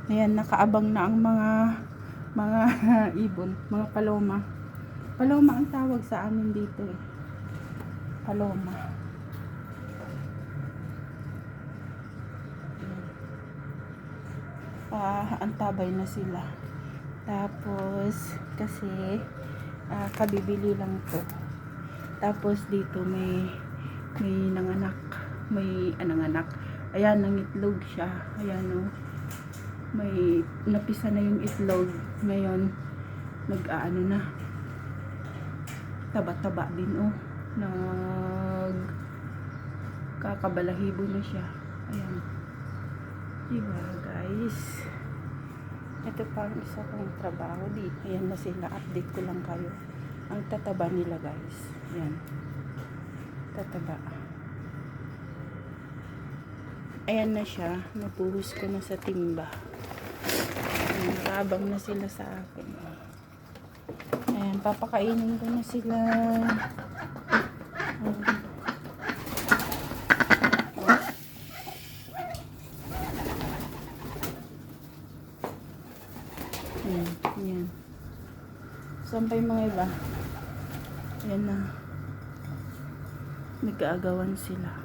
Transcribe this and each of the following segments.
Ayan, nakaabang na ang mga ibon, mga paloma. Paloma ang tawag sa amin dito eh. Paloma. Antabay na sila. Tapos kasi kabibili lang to. Tapos dito may nanganak, may nanganak. Ayan, nangitlog siya. Ayan oh. May napisa na yung itlog. Ngayon nag-aano na. Taba-taba din oh. Kakabalahibo na siya. Ayan. Diba guys? Ito pa ang isa kong trabaho dito. Ayan na sila. Update ko lang kayo. Ang tataba nila guys. Ayan. Tataba. Ayan na siya. Napuhos ko na sa timba. Ayan, nakabang na sila sa akin. Ayan. Papakainin ko na sila. Ayan. Saan pa yung mga iba? Ayan na. Nag-aagawan sila.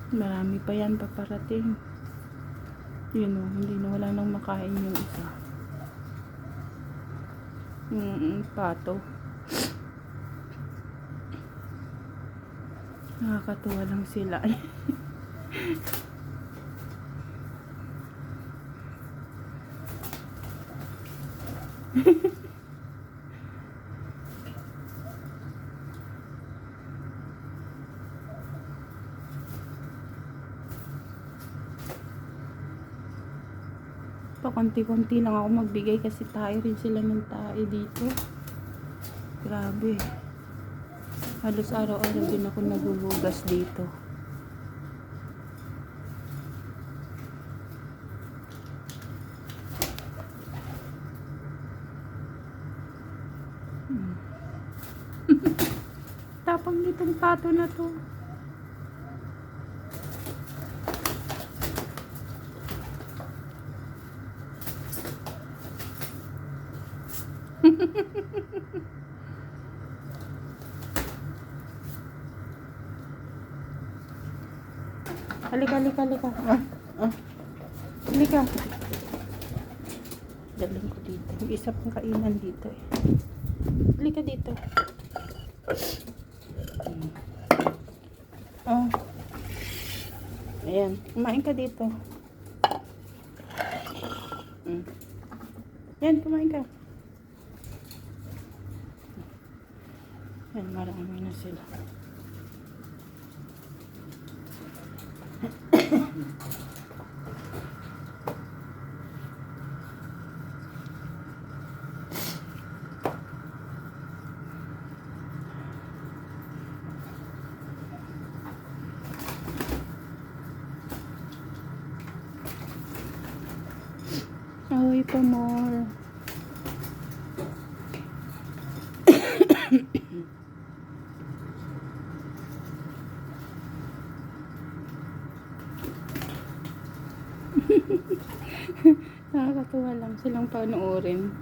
Marami pa yan paparating. Yun o, hindi na wala nang makain yung isa. Pato. Nakakatuwa lang sila. Pakunti-kunti lang ako magbigay kasi tayo rin sila ng tae dito. Grabe. Halos araw-araw din ako naguhugas dito. Tapang nitong pato na to. Halika. Halika. Dalhin ko dito. Yung isa pang kainan dito eh. Halika dito. Ayan. Kumain ka dito. Yan, kumain ka. Yan, marami na sila. Away pa more. Nakakatuwa lang silang panoorin.